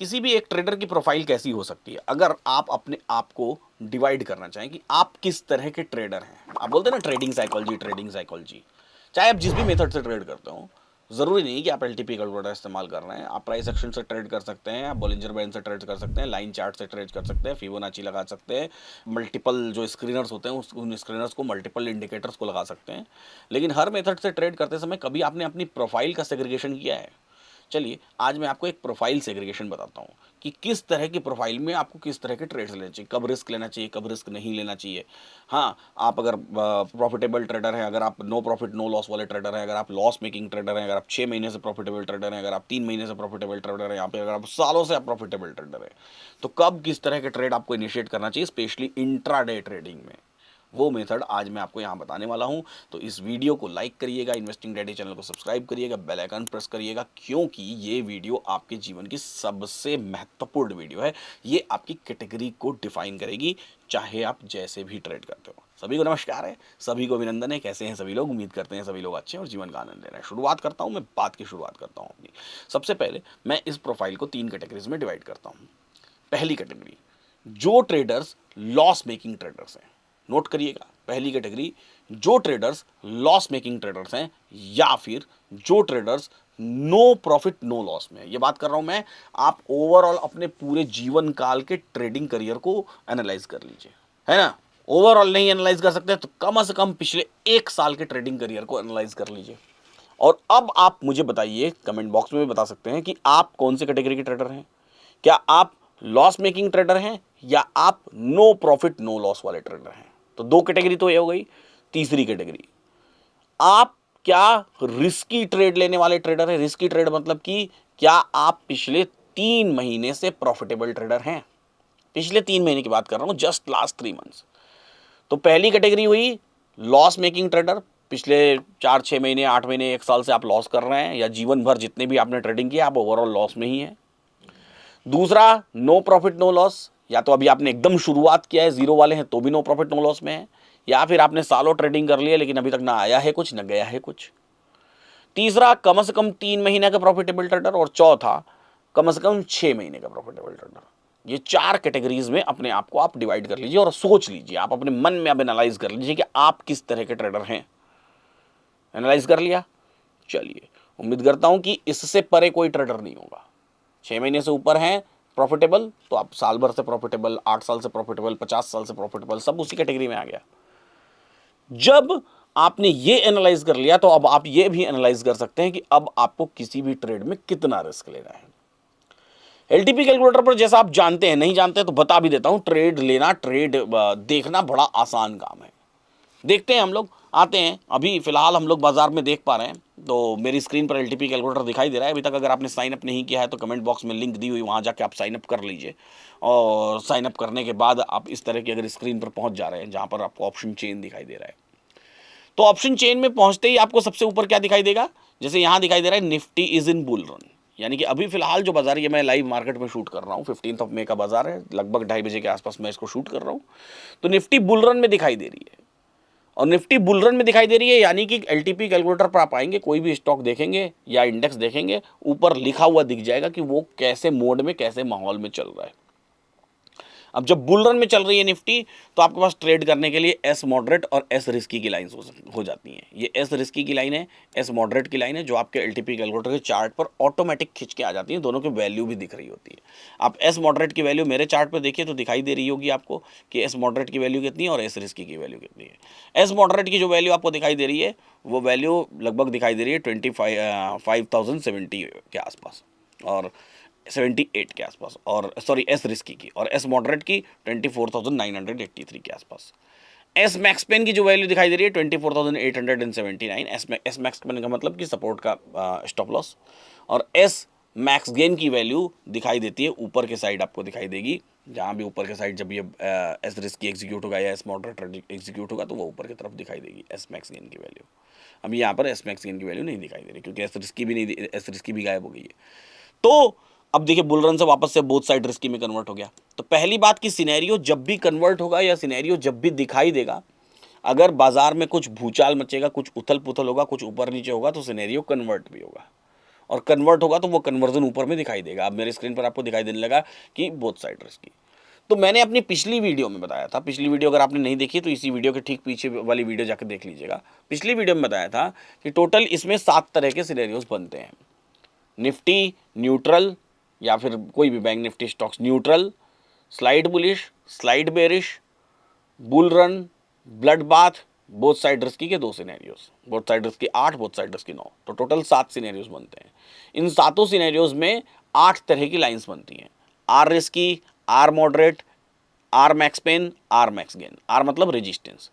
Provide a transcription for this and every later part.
किसी भी एक ट्रेडर की प्रोफाइल कैसी हो सकती है अगर आप अपने आप को डिवाइड करना चाहें कि आप किस तरह के ट्रेडर हैं। आप बोलते हैं ना ट्रेडिंग साइकोलॉजी, चाहे आप जिस भी मेथड से ट्रेड करते हो, ज़रूरी नहीं कि आप एलटीपी कैलकुलेटर इस्तेमाल कर रहे हैं। आप प्राइस एक्शन से ट्रेड कर सकते हैं, आप बॉलिंजर बैंड से ट्रेड कर सकते हैं, लाइन चार्ट से ट्रेड कर सकते हैं, फिबोनाची लगा सकते हैं, मल्टीपल जो स्क्रीनर्स होते हैं उन स्क्रीनर्स को मल्टीपल इंडिकेटर्स को लगा सकते हैं। लेकिन हर मेथड से ट्रेड करते समय कभी आपने अपनी प्रोफाइल का सेग्रीगेशन किया है? चलिए आज मैं आपको एक प्रोफाइल सेग्रीगेशन बताता हूँ कि किस तरह की प्रोफाइल में आपको किस तरह के ट्रेड्स लेने चाहिए, कब रिस्क लेना चाहिए, कब रिस्क नहीं लेना चाहिए। हाँ, आप अगर प्रॉफिटेबल ट्रेडर हैं, अगर आप नो प्रॉफिट नो लॉस वाले ट्रेडर हैं, अगर आप लॉस मेकिंग ट्रेडर हैं, अगर आप 6 महीने से प्रॉफिटेबल ट्रेडर हैं, अगर आप 3 महीने से प्रॉफिटेबल ट्रेडर हैं, यहाँ पे अगर आप सालों से आप प्रॉफिटेबल ट्रेडर हैं, तो कब किस तरह के ट्रेड आपको इनिशिएट करना चाहिए, स्पेशली इंट्राडे ट्रेडिंग में, वो मेथड आज मैं आपको यहाँ बताने वाला हूँ। तो इस वीडियो को लाइक करिएगा, इन्वेस्टिंग डैडी चैनल को सब्सक्राइब करिएगा, बेल आइकन प्रेस करिएगा, क्योंकि ये वीडियो आपके जीवन की सबसे महत्वपूर्ण वीडियो है। ये आपकी कैटेगरी को डिफाइन करेगी, चाहे आप जैसे भी ट्रेड करते हो। सभी को नमस्कार है, सभी को अभिनंदन है। कैसे हैं सभी लोग? उम्मीद करते हैं सभी लोग अच्छे हैं और जीवन का आनंद ले रहे हैं। शुरुआत करता हूँ, मैं बात की शुरुआत करता हूँ अपनी। सबसे पहले मैं इस प्रोफाइल को 3 कैटेगरीज में डिवाइड करता हूँ। पहली कैटेगरी, जो ट्रेडर्स लॉस मेकिंग ट्रेडर्स हैं। नोट करिएगा, पहली कैटेगरी, जो ट्रेडर्स लॉस मेकिंग ट्रेडर्स हैं या फिर जो traders no profit no loss में है। ये बात कर रहा हूं मैं, आप ओवरऑल अपने पूरे जीवन काल के ट्रेडिंग करियर को एनालाइज कर लीजिए, है ना। ओवरऑल नहीं एनालाइज कर सकते तो कम से कम पिछले 1 साल के ट्रेडिंग करियर को एनालाइज कर लीजिए। और अब आप मुझे बताइए, कमेंट बॉक्स में भी बता सकते हैं कि आप कौन से कैटेगरी के ट्रेडर हैं। क्या आप लॉस मेकिंग ट्रेडर हैं या आप नो प्रॉफिट नो लॉस वाले ट्रेडर हैं? तो 2 कैटेगरी तो ये हो गई। तीसरी कैटेगरी, आप क्या रिस्की ट्रेड लेने वाले ट्रेडर हैं? रिस्की ट्रेड मतलब कि क्या आप पिछले 3 महीने से प्रॉफिटेबल ट्रेडर हैं? पिछले 3 महीने की बात कर रहा हूं, जस्ट लास्ट 3 मंथ्स। तो पहली कैटेगरी हुई लॉस मेकिंग ट्रेडर। पिछले 4 6 महीने 8 महीने 1 साल से आप लॉस कर रहे हैं, या जीवन भर जितने भी आपने ट्रेडिंग किया आप ओवरऑल लॉस में ही है। दूसरा, नो प्रॉफिट नो लॉस, या तो अभी आपने एकदम शुरुआत किया है, जीरो वाले हैं तो भी नो प्रॉफिट नो लॉस में है, या फिर आपने सालों ट्रेडिंग कर लिया लेकिन अभी तक ना आया है कुछ ना गया है कुछ। तीसरा, कम से कम 3 महीने का प्रॉफिटेबल ट्रेडर। और चौथा, कम से कम 6 महीने का प्रॉफिटेबल ट्रेडर। ये 4 कैटेगरीज में अपने आप को आप डिवाइड कर लीजिए और सोच लीजिए, आप अपने मन में अब एनालाइज कर लीजिए कि आप किस तरह के ट्रेडर हैं। एनालाइज कर लिया? चलिए, उम्मीद करता हूं कि इससे परे कोई ट्रेडर नहीं होगा। 6 महीने से ऊपर हैं प्रॉफिटेबल तो आप साल भर से प्रॉफिटेबल, 8 साल से प्रॉफिटेबल, 50 साल से प्रॉफिटेबल, सब उसी कैटेगरी में आ गया। जब आपने ये एनालाइज कर लिया तो अब आप ये भी एनालाइज कर सकते हैं कि अब आपको किसी भी ट्रेड में कितना रिस्क लेना है। एलटीपी कैलकुलेटर पर जैसा आप जानते हैं, नहीं जानते तो बता भी देता हूं, ट्रेड लेना, ट्रेड देखना बड़ा आसान काम है। देखते हैं, हम लोग आते हैं, अभी फिलहाल हम लोग बाजार में देख पा रहे हैं। तो मेरी स्क्रीन पर एलटीपी कैलकुलेटर दिखाई दे रहा है। अभी तक अगर आपने साइन अप नहीं किया है तो कमेंट बॉक्स में लिंक दी हुई, वहाँ जाके आप साइन अप कर लीजिए। और साइन अप करने के बाद आप इस तरह की अगर स्क्रीन पर पहुँच जा रहे हैं जहाँ पर आपको ऑप्शन चेन दिखाई दे रहा है, तो ऑप्शन चेन में पहुँचते ही आपको सबसे ऊपर क्या दिखाई देगा? जैसे यहाँ दिखाई दे रहा है Nifty is in bull run, यानी कि अभी फिलहाल जो बाजार, ये मैं लाइव मार्केट में शूट कर रहा हूँ, 15 मई का बाजार है, लगभग 2:30 बजे के आसपास मैं इसको शूट कर रहा हूँ। तो निफ्टी बुल रन में दिखाई दे रही है, और निफ्टी बुल रन में दिखाई दे रही है, यानी कि एलटीपी कैलकुलेटर पर आप आएंगे, कोई भी स्टॉक देखेंगे या इंडेक्स देखेंगे, ऊपर लिखा हुआ दिख जाएगा कि वो कैसे मोड में, कैसे माहौल में चल रहा है। अब जब बुल रन में चल रही है निफ्टी, तो आपके पास ट्रेड करने के लिए एस मॉडरेट और एस रिस्की की लाइन हो जाती हैं। ये एस रिस्की की लाइन है, एस मॉडरेट की लाइन है, जो आपके एलटीपी कैलकुलेटर के चार्ट पर ऑटोमेटिक खिंच के आ जाती है। दोनों की वैल्यू भी दिख रही होती है। आप एस मॉडरेट की वैल्यू मेरे चार्ट पर देखिए तो दिखाई दे रही होगी आपको कि एस मॉडरेट की वैल्यू कितनी है और एस रिस्की की वैल्यू कितनी है। एस मॉडरेट की जो वैल्यू आपको दिखाई दे रही है, वो वैल्यू लगभग दिखाई दे रही है 5070 के आसपास, और 78 के आसपास, और सॉरी एस रिस्की की, और एस मॉडरेट की 24,983 के आसपास। एस मैक्स पेन की जो वैल्यू दिखाई दे रही है 24,879। एस मैक्स पेन का मतलब कि सपोर्ट का स्टॉप लॉस, और एस मैक्स गेन की वैल्यू दिखाई देती है ऊपर के साइड, आपको दिखाई देगी जहाँ भी ऊपर के साइड, जब ये एस रिस्की एग्जीक्यूट होगा या एस मॉडरेट एग्जीक्यूट होगा तो वो ऊपर की तरफ दिखाई देगी एस मैक्स गेन की वैल्यू। अभी यहाँ पर एस मैक्स गेन की वैल्यू नहीं दिखाई दे रही क्योंकि एस रिस्की भी नहीं, एस रिस्की भी गायब हो गई है। तो अब देखिए, बुल रन से वापस से बोथ साइड रिस्की में कन्वर्ट हो गया। तो पहली बात कि सिनेरियो जब भी कन्वर्ट होगा या सिनेरियो जब भी दिखाई देगा, अगर बाजार में कुछ भूचाल मचेगा, कुछ उथल पुथल होगा, कुछ ऊपर नीचे होगा, तो सिनेरियो कन्वर्ट भी होगा। और कन्वर्ट होगा तो वो कन्वर्जन ऊपर में दिखाई देगा। अब मेरे स्क्रीन पर आपको दिखाई देने लगा कि बोथ साइड रिस्की। तो मैंने अपनी पिछली वीडियो में बताया था, पिछली वीडियो अगर आपने नहीं देखी तो इसी वीडियो के ठीक पीछे वाली वीडियो जाकर देख लीजिएगा। पिछली वीडियो में बताया था कि टोटल इसमें 7 तरह के सिनेरियोज बनते हैं। निफ्टी न्यूट्रल, या फिर कोई भी bank Nifty stocks neutral, slide bullish, slide bearish, bull run, blood bath, both side risky के 2 scenarios, both side risky 8, both side risky 9, तो टोटल 7 सिनेरियोज बनते हैं। इन 7 सिनेरियोज में 8 तरह की लाइंस बनती हैं। R risky, R moderate, R max pain, R max gain. R मतलब रेजिस्टेंस।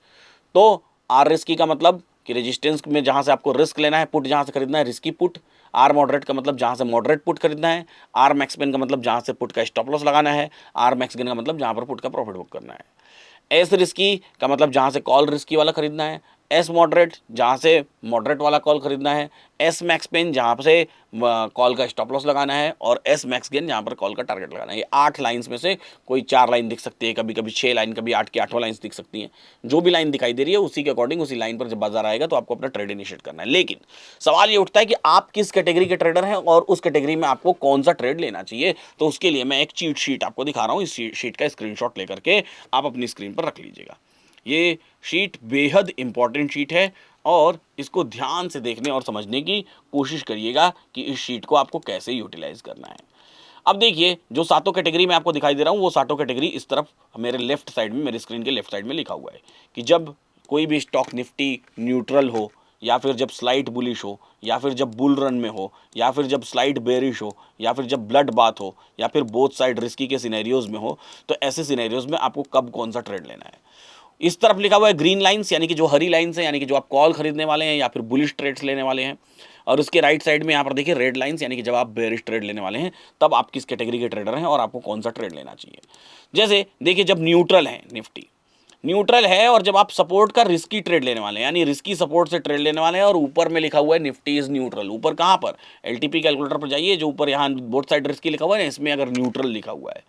तो आर रिस्की का मतलब कि रेजिस्टेंस में जहां से आपको रिस्क लेना है, पुट जहां से खरीदना है, रिस्की पुट। आर मॉडरेट का मतलब जहां से मॉडरेट पुट खरीदना है। आर मैक्स पेन का मतलब जहां से पुट का स्टॉप लॉस लगाना है। आर मैक्स गेन का मतलब जहां पर पुट का प्रॉफिट बुक करना है। एस रिस्की का मतलब जहां से कॉल रिस्की वाला खरीदना है। एस मॉडरेट जहां से मॉडरेट वाला कॉल खरीदना है। एस मैक्स पेन जहां से कॉल का स्टॉप लॉस लगाना है। और एस मैक्स गेन जहां पर कॉल का टारगेट लगाना है। ये 8 लाइंस में से कोई 4 लाइन दिख सकती है, कभी कभी 6 लाइन, कभी 8 की 8वां लाइन्स दिख सकती हैं। जो भी लाइन दिखाई दे रही है उसी के अकॉर्डिंग उसी लाइन पर जब बाजार आएगा तो आपको अपना ट्रेड इनिशिएट करना है। लेकिन सवाल ये उठता है कि आप किस कैटेगरी के ट्रेडर हैं और उस कैटेगरी में आपको कौन सा ट्रेड लेना चाहिए। तो उसके लिए मैं एक चीट शीट आपको दिखा रहा हूं। इस शीट का स्क्रीनशॉट लेकर के आप अपनी स्क्रीन पर रख लीजिएगा। ये शीट बेहद इंपॉर्टेंट शीट है और इसको ध्यान से देखने और समझने की कोशिश करिएगा कि इस शीट को आपको कैसे यूटिलाइज करना है। अब देखिए, जो 7 कैटेगरी में आपको दिखाई दे रहा हूं वो 7 कैटेगरी इस तरफ मेरे लेफ्ट साइड में, मेरे स्क्रीन के लेफ्ट साइड में लिखा हुआ है कि जब कोई भी स्टॉक निफ्टी न्यूट्रल हो, या फिर जब स्लाइड बुलिश हो, या फिर जब बुल रन में हो, या फिर जब स्लाइड बेरिश हो, या फिर जब ब्लड बाथ हो, या फिर बोथ साइड रिस्की के सिनेरियोज में हो, तो ऐसे सिनेरियोज में आपको कब कौन सा ट्रेड लेना है। इस तरफ लिखा हुआ है ग्रीन लाइंस, यानी कि जो हरी लाइंस है, यानी कि जो आप कॉल खरीदने वाले हैं या फिर बुलिश ट्रेड्स लेने वाले हैं। और उसके राइट साइड में यहाँ पर देखिए रेड लाइंस, यानी कि जब आप बेरिश ट्रेड लेने वाले हैं तब आप किस कैटेगरी के ट्रेडर हैं और आपको कौन सा ट्रेड लेना चाहिए। जैसे देखिए, जब न्यूट्रल है, निफ्टी न्यूट्रल है और जब आप सपोर्ट का रिस्की ट्रेड लेने वाले हैं, यानी रिस्की सपोर्ट से ट्रेड लेने वाले हैं, और ऊपर में लिखा हुआ है निफ्टी इज न्यूट्रल। ऊपर कहाँ पर, एलटीपी कैलकुलेटर पर जाइए, जो ऊपर यहाँ बोथ साइड रिस्की लिखा हुआ है ना, इसमें अगर न्यूट्रल लिखा हुआ है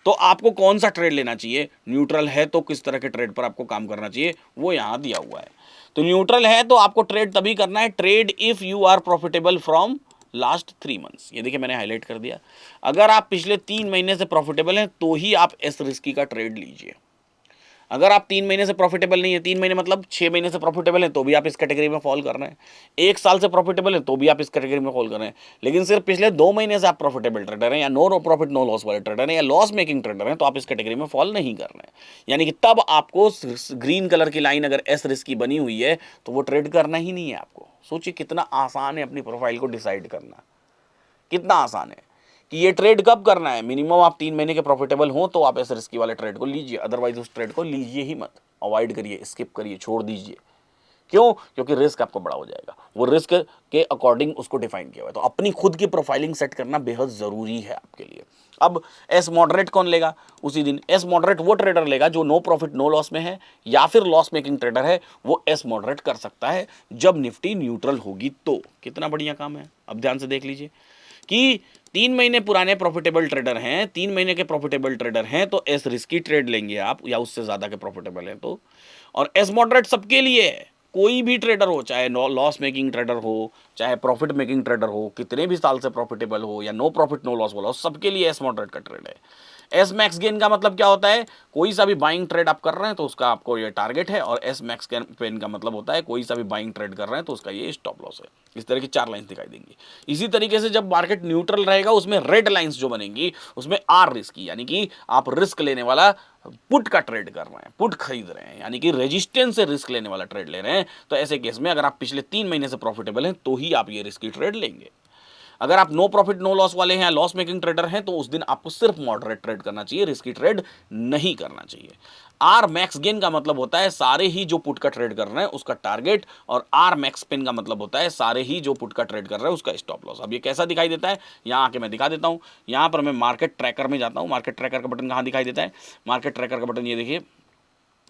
तो आपको कौन सा ट्रेड लेना चाहिए। न्यूट्रल है तो किस तरह के ट्रेड पर आपको काम करना चाहिए वो यहाँ दिया हुआ है। तो न्यूट्रल है तो आपको ट्रेड तभी करना है, trade if you are profitable from last 3 months. ये देखिए मैंने हाईलाइट कर दिया। अगर आप पिछले 3 महीने से प्रॉफिटेबल हैं तो ही आप एस रिस्की का ट्रेड लीजिए। अगर आप 3 महीने से प्रॉफिटेबल नहीं है, 3 महीने मतलब 6 महीने से प्रॉफिटेबल है तो भी आप इस कैटेगरी में फॉल कर रहे हैं, 1 साल से प्रॉफिटेबल है तो भी आप इस कैटेगरी में फॉल कर रहे हैं, लेकिन सिर्फ पिछले 2 महीने से आप प्रॉफिटेबल ट्रेडर हैं, या नो प्रॉफिट नो लॉस वाले ट्रेडर हैं, या लॉस मेकिंग ट्रेडर हैं, तो आप इस कैटेगरी में फॉल नहीं कर रहे हैं। यानी कि तब आपको ग्रीन कलर की लाइन अगर एस रिस्क की बनी हुई है तो वो ट्रेड करना ही नहीं है आपको। सोचिए कितना आसान है अपनी प्रोफाइल को डिसाइड करना, कितना आसान है कि ये ट्रेड कब करना है। मिनिमम आप 3 महीने के प्रॉफिटेबल हो तो आप ऐसे रिस्की वाले ट्रेड को लीजिए, अदरवाइज उस ट्रेड को लीजिए ही मत, अवॉइड करिए, स्किप करिए, छोड़ दीजिए। क्यों? क्योंकि रिस्क आपको बड़ा हो जाएगा। वो रिस्क के अकॉर्डिंग उसको डिफाइन किया हुआ है। तो अपनी खुद की प्रोफाइलिंग सेट करना बेहद ज़रूरी है आपके लिए। अब एस मॉडरेट कौन लेगा? उसी दिन एस मॉडरेट वो ट्रेडर लेगा जो नो प्रॉफिट नो लॉस में है, या फिर लॉस मेकिंग ट्रेडर है, वो एस मॉडरेट कर सकता है जब निफ्टी न्यूट्रल होगी। तो कितना बढ़िया काम है। अब ध्यान से देख लीजिए कि 3 महीने पुराने प्रॉफिटेबल ट्रेडर हैं, 3 महीने के प्रॉफिटेबल ट्रेडर हैं तो एस रिस्की ट्रेड लेंगे आप, या उससे ज़्यादा के प्रॉफिटेबल हैं तो। और एस मॉडरेट सबके लिए है, कोई भी ट्रेडर हो, चाहे लॉस मेकिंग ट्रेडर हो, चाहे प्रॉफिट मेकिंग ट्रेडर हो, कितने भी साल से प्रॉफिटेबल हो, या नो प्रॉफिट नो लॉस वाला हो, सबके लिए एस मॉडरेट का ट्रेड है। एस मैक्स गेन का मतलब क्या होता है? कोई सा भी बाइंग ट्रेड आप कर रहे हैं तो उसका आपको ये टारगेट है, और एस मैक्स पेन का मतलब होता है कोई सा भी बाइंग ट्रेड कर रहे हैं तो उसका ये स्टॉप लॉस है। इस तरह की 4 लाइंस दिखाई देंगी। इसी तरीके से जब मार्केट न्यूट्रल रहेगा उसमें रेड लाइंस जो बनेंगी उसमें आर रिस्की, यानी कि आप रिस्क लेने वाला पुट का ट्रेड कर रहे हैं, पुट खरीद रहे हैं, यानी कि रेजिस्टेंस से रिस्क लेने वाला ट्रेड ले रहे हैं। तो ऐसे केस में अगर आप पिछले 3 महीने से प्रॉफिटेबल हैं तो ही आप ये रिस्की ट्रेड लेंगे। अगर आप नो प्रॉफिट नो लॉस वाले हैं, लॉस मेकिंग ट्रेडर हैं, तो उस दिन आपको सिर्फ मॉडरेट ट्रेड करना चाहिए, रिस्की ट्रेड नहीं करना चाहिए। आर मैक्स गेन का मतलब होता है सारे ही जो पुट का ट्रेड कर रहे हैं उसका टारगेट, और आर मैक्स पेन का मतलब होता है सारे ही जो पुट का ट्रेड कर रहे हैं उसका स्टॉप लॉस। अब ये कैसा दिखाई देता है यहाँ आके मैं दिखा देता हूँ। यहाँ पर मैं मार्केट ट्रैकर में जाता हूँ। मार्केट ट्रैकर का बटन कहाँ दिखाई देता है? मार्केट ट्रैकर का बटन ये देखिए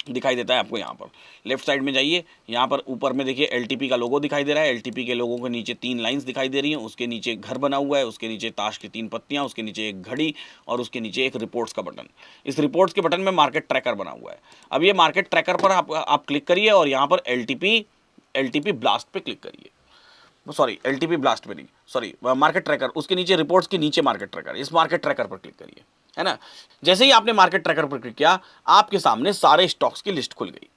दिखाई देता है आपको। यहाँ पर लेफ्ट साइड में जाइए, यहाँ पर ऊपर में देखिए एलटीपी का लोगो दिखाई दे रहा है। एलटीपी के लोगों के नीचे 3 लाइंस दिखाई दे रही हैं, उसके नीचे घर बना हुआ है, उसके नीचे ताश की 3 पत्तियाँ, उसके नीचे एक घड़ी, और उसके नीचे एक रिपोर्ट्स का बटन। इस रिपोर्ट्स के बटन में मार्केट ट्रैकर बना हुआ है। अब ये मार्केट ट्रैकर पर आप क्लिक करिए और यहाँ पर एलटीपी ब्लास्ट पे क्लिक करिए। सॉरी एलटीपी ब्लास्ट में नहीं, सॉरी मार्केट ट्रैकर, उसके नीचे रिपोर्ट्स के नीचे मार्केट ट्रैकर, इस मार्केट ट्रैकर पर क्लिक करिए, है ना। जैसे ही आपने मार्केट ट्रैकर पर क्लिक किया, आपके सामने सारे स्टॉक्स की लिस्ट खुल गई।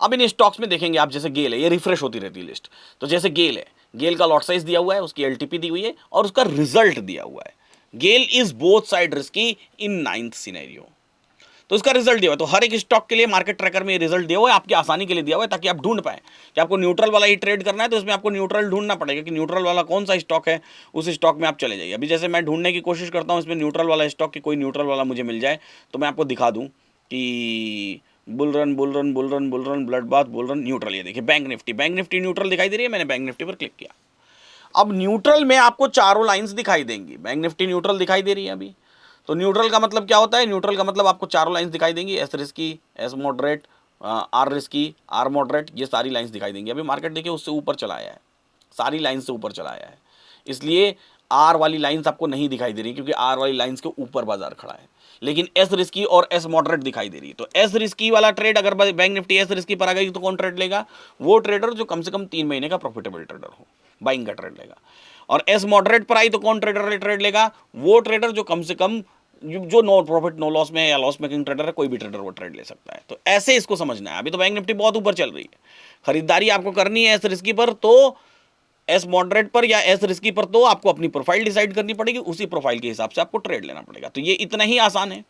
अब इन स्टॉक्स में देखेंगे आप, जैसे गेल है, ये रिफ्रेश होती रहती है लिस्ट, तो जैसे गेल है, गेल का लॉट साइज दिया हुआ है, उसकी एलटीपी दी हुई है और उसका रिजल्ट दिया हुआ है। Gayle is both side risky in 9th scenario, तो इसका रिजल्ट दिया हुआ है। तो हर एक स्टॉक के लिए मार्केट ट्रैकर में रिजल्ट दिया हुआ है, आपकी आसानी के लिए दिया हुआ है, ताकि आप ढूंढ पाए कि आपको न्यूट्रल वाला ही ट्रेड करना है, तो इसमें आपको न्यूट्रल ढूंढना पड़ेगा कि न्यूट्रल वाला कौन सा स्टॉक है, उस स्टॉक में आप चले जाइए। अभी जैसे मैं ढूंढने की कोशिश करता हूँ इसमें न्यूट्रल वाला स्टॉक, की कोई न्यूट्रल वाला मुझे मिल जाए, तो मैं आपको दिखा दूँ कि bull run bull run bull run bull run blood bath bull run neutral, ये देखिए बैंक निफ्टी न्यूट्रल दिखाई दे रही है, मैंने बैंक निफ्टी पर क्लिक किया। अब न्यूट्रल में आपको चारों लाइंस दिखाई देंगी, बैंक निफ्टी न्यूट्रल दिखाई दे रही है अभी। तो न्यूट्रल का मतलब क्या होता है, न्यूट्रल का मतलब आपको चारों लाइंस दिखाई देंगी, S risky, S moderate, R risky, R moderate, ये सारी लाइंस दिखाई देंगी। अभी मार्केट देखिए उससे ऊपर चला आया है, सारी लाइन से ऊपर चला आया है, इसलिए आर वाली लाइंस आपको नहीं दिखाई दे रही, क्योंकि आर वाली लाइंस के ऊपर बाजार खड़ा है। लेकिन एस रिस्की और एस मॉडरेट दिखाई दे रही है। तो एस रिस्की वाला ट्रेड, अगर बैंक निफ्टी एस रिस्की पर आ गई तो कौन ट्रेड लेगा, वो ट्रेडर जो कम से कम 3 महीने का प्रॉफिटेबल ट्रेडर हो, बाइंग का ट्रेड लेगा। और एस मॉडरेट पर आई तो कौन ट्रेडर ट्रेड लेगा, वो ट्रेडर जो कम से कम जो नो प्रॉफिट नो लॉस में है, या लॉस मेकिंग ट्रेडर है, कोई भी ट्रेडर वो ट्रेड ले सकता है। तो ऐसे इसको समझना है। अभी तो बैंक निफ्टी बहुत ऊपर चल रही है, खरीदारी आपको करनी है एस रिस्की पर, तो एस मॉडरेट पर या एस रिस्की पर, तो आपको अपनी प्रोफाइल डिसाइड करनी पड़ेगी, उसी प्रोफाइल के हिसाब से आपको ट्रेड लेना पड़ेगा। तो ये इतना ही आसान है।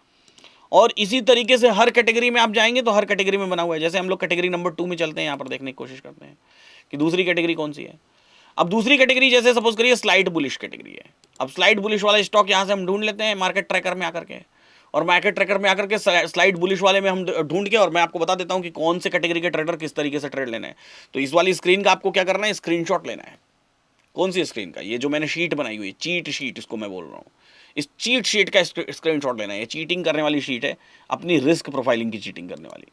और इसी तरीके से हर कैटेगरी में आप जाएंगे तो हर कैटेगरी में बना हुआ है। जैसे हम लोग कैटेगरी नंबर 2 में चलते हैं, यहाँ पर देखने की कोशिश करते हैं कि दूसरी कैटेगरी कौन सी है। अब दूसरी कैटेगरी जैसे सपोज करिए स्लाइड बुलिश कैटेगरी है। अब स्लाइड बुलिश वाला स्टॉक यहाँ से हम ढूंढ लेते हैं मार्केट ट्रैकर में आकर के, और मार्केट ट्रैकर में आकर के स्लाइड बुलिश वाले में हम ढूंढ के, और मैं आपको बता देता हूँ कि कौन से कैटेगरी के ट्रेडर किस तरीके से ट्रेड लेना है। तो इस वाली स्क्रीन का आपको क्या करना है, स्क्रीनशॉट लेना है। कौन सी स्क्रीन का, ये जो मैंने शीट बनाई हुई है, चीट शीट इसको मैं बोल रहा हूँ, इस चीट शीट का स्क्रीनशॉट लेना है। ये चीटिंग करने वाली शीट है, अपनी रिस्क प्रोफाइलिंग की चीटिंग करने वाली।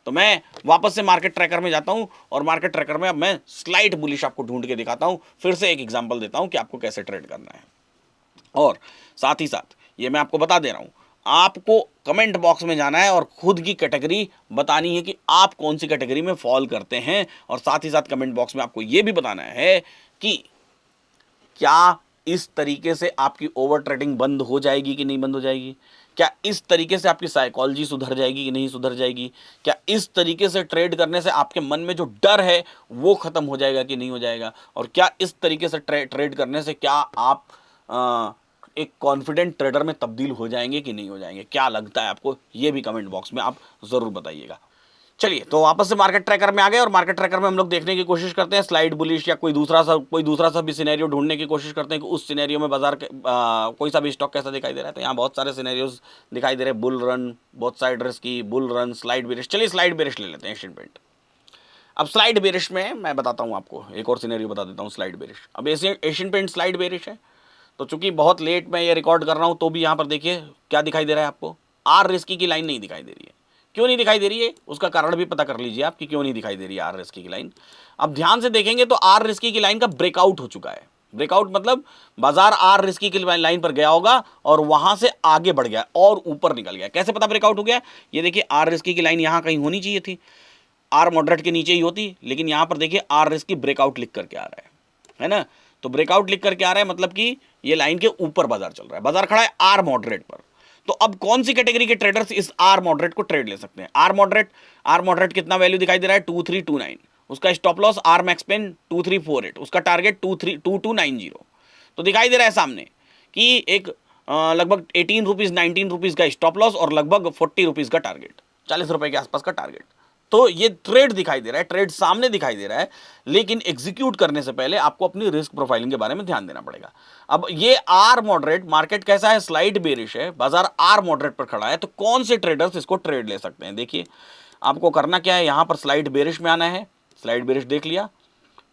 तो मैं वापस से मार्केट ट्रैकर में जाता हूं, और मार्केट ट्रैकर में अब मैं स्लाइड बुलिश आपको ढूंढ के दिखाता हूं, फिर से एक एग्जांपल देता हूं कि आपको कैसे ट्रेड करना है। और साथ ही साथ ये मैं आपको बता दे रहा हूं, आपको कमेंट बॉक्स में जाना है और खुद की कैटेगरी बतानी है कि आप कौन सी कैटेगरी में फॉल करते हैं। और साथ ही साथ कमेंट बॉक्स में आपको यह भी बताना है कि क्या इस तरीके से आपकी ओवर ट्रेडिंग बंद हो जाएगी कि नहीं बंद हो जाएगी, क्या इस तरीके से आपकी साइकोलॉजी सुधर जाएगी कि नहीं सुधर जाएगी, क्या इस तरीके से ट्रेड करने से आपके मन में जो डर है वो खत्म हो जाएगा कि नहीं हो जाएगा, और क्या इस तरीके से ट्रेड करने से क्या आप एक कॉन्फिडेंट ट्रेडर में तब्दील हो जाएंगे कि नहीं हो जाएंगे। क्या लगता है आपको, ये भी कमेंट बॉक्स में आप जरूर बताइएगा। चलिए, तो वापस से मार्केट ट्रैकर में आ गए, और मार्केट ट्रैकर में हम लोग देखने की कोशिश करते हैं स्लाइड बुलिश या कोई दूसरा सा भी सिनेरियो ढूंढने की कोशिश करते हैं कि उस सिनेरियो में बाजार कोई सा भी स्टॉक कैसा दिखाई दे रहा है। तो यहाँ बहुत सारे सिनेरियोज दिखाई दे रहे हैं, bull run, both side risky, bull run, slide bearish. चलिए स्लाइड बेरिश ले लेते हैं, एशियन पेंट। अब स्लाइड बेरिश में मैं बताता हूँ आपको, एक और सिनेरियो बता देता हूँ स्लाइड बेरिश। अब एशियन पेंट स्लाइड बेरिश है, तो चूंकि बहुत लेट मैं ये रिकॉर्ड कर रहा हूँ, तो भी यहाँ पर देखिए क्या दिखाई दे रहा है आपको, आर रिस्की की लाइन नहीं दिखाई दे रही है। क्यों नहीं दिखाई दे रही है, उसका कारण भी पता कर लीजिए आप कि क्यों नहीं दिखाई दे रही है आर रिस्की की लाइन। अब ध्यान से देखेंगे तो आर रिस्की की लाइन का ब्रेकआउट हो चुका है। ब्रेकआउट मतलब बाजार आर रिस्की की लाइन पर गया होगा और वहां से आगे बढ़ गया और ऊपर निकल गया। कैसे पता ब्रेकआउट हो गया, ये देखिए आर रिस्की की लाइन यहां कहीं होनी चाहिए थी, आर मॉडरेट के नीचे ही होती, लेकिन यहां पर देखिए आर रिस्की ब्रेकआउट लिख करके आ रहा है ना। तो ब्रेकआउट लिख करके आ रहा है, मतलब कि ये लाइन के ऊपर बाजार चल रहा है, बाजार खड़ा है आर मॉडरेट पर। तो अब कौन सी कैटेगरी के ट्रेडर्स इस आर मॉडरेट को ट्रेड ले सकते हैं। आर मॉडरेट कितना वैल्यू दिखाई दे रहा है, 2329। उसका stop loss R max pain 2348, उसका टारगेट 2290। तो दिखाई दे रहा है सामने कि एक लगभग 18 रुपीज 19 रुपीज का स्टॉप लॉस और लगभग 40 रुपीज का टारगेट, 40 रुपए के आसपास का टारगेट। तो ये ट्रेड दिखाई दे रहा है, ट्रेड सामने दिखाई दे रहा है, लेकिन एग्जीक्यूट करने से पहले आपको अपनी रिस्क प्रोफाइलिंग के बारे में ध्यान देना पड़ेगा। अब ये आर मॉडरेट मार्केट कैसा है, स्लाइड बेरिश है, बाजार आर मॉडरेट पर खड़ा है, तो कौन से ट्रेडर्स इसको ट्रेड ले सकते हैं। देखिए आपको करना क्या है, यहां पर स्लाइड बेरिश में आना है, स्लाइड बेरिश देख लिया,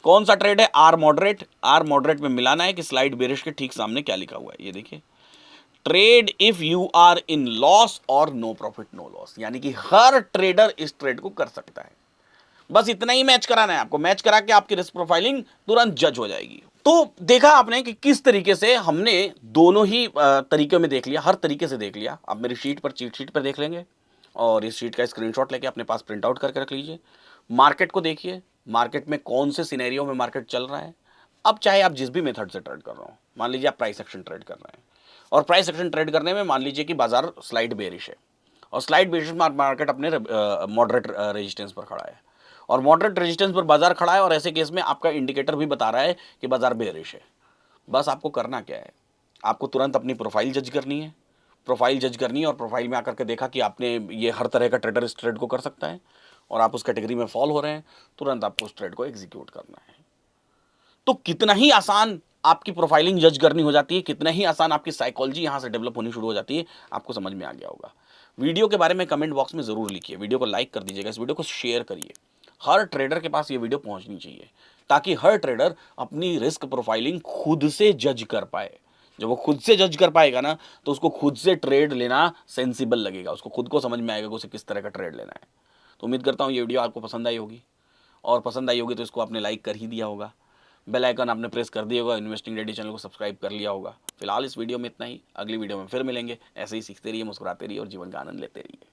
कौन सा ट्रेड है, आर मॉडरेट में मिलाना है कि स्लाइड बेरिश के ठीक सामने क्या लिखा हुआ है। ये देखिए, trade if you are in loss और नो प्रॉफिट नो लॉस, यानी कि हर ट्रेडर इस ट्रेड को कर सकता है। बस इतना ही मैच कराना है आपको, मैच करा के आपकी रिस्क प्रोफाइलिंग तुरंत जज हो जाएगी। तो देखा आपने कि किस तरीके से हमने दोनों ही तरीके में देख लिया, हर तरीके से देख लिया। आप मेरी शीट पर, चीट शीट पर देख लेंगे, और इस शीट का स्क्रीनशॉट लेके अपने पास प्रिंट आउट करके रख लीजिए। मार्केट को देखिए, मार्केट में कौन से सिनेरियो में मार्केट चल रहा है, अब चाहे आप जिस भी मेथड से ट्रेड कर रहे हो, मान लीजिए आप प्राइस एक्शन ट्रेड कर रहे हैं, और प्राइस एक्शन ट्रेड करने में मान लीजिए कि बाजार स्लाइड बेरिश है, और स्लाइड बेरिश में मार्केट अपने मॉडरेट रेजिस्टेंस पर खड़ा है, और मॉडरेट रेजिस्टेंस पर बाजार खड़ा है, और ऐसे केस में आपका इंडिकेटर भी बता रहा है कि बाजार बेरिश है। बस आपको करना क्या है, आपको तुरंत अपनी प्रोफाइल जज करनी है, प्रोफाइल जज करनी है, और प्रोफाइल में आकर के देखा कि आपने ये हर तरह का ट्रेडर इस ट्रेड को कर सकता है और आप उस कैटेगरी में फॉल हो रहे हैं, तुरंत आपको उस ट्रेड को एग्जीक्यूट करना है। तो कितना ही आसान आपकी प्रोफाइलिंग जज करनी हो जाती है, कितना ही आसान आपकी साइकोलॉजी यहां से डेवलप होनी शुरू हो जाती है, आपको समझ में आ गया होगा। वीडियो के बारे में कमेंट बॉक्स में जरूर लिखिए, वीडियो को लाइक कर दीजिएगा, इस वीडियो को शेयर करिए। हर ट्रेडर के पास ये वीडियो पहुंचनी चाहिए, ताकि हर ट्रेडर अपनी रिस्क प्रोफाइलिंग खुद से जज कर पाए। जब वो खुद से जज कर पाएगा ना, तो उसको खुद से ट्रेड लेना सेंसिबल लगेगा, उसको खुद को समझ में आएगा कि उसे किस तरह का ट्रेड लेना है। तो उम्मीद करता हूँ ये वीडियो आपको पसंद आई होगी, और पसंद आई होगी तो इसको आपने लाइक कर ही दिया होगा, बेल आइकन आपने प्रेस कर दिया होगा, इन्वेस्टिंग रेडी चैनल को सब्सक्राइब कर लिया होगा। फिलहाल इस वीडियो में इतना ही, अगली वीडियो में फिर मिलेंगे। ऐसे ही सीखते रहिए, मुस्कुराते रहिए और जीवन का आनंद लेते रहिए।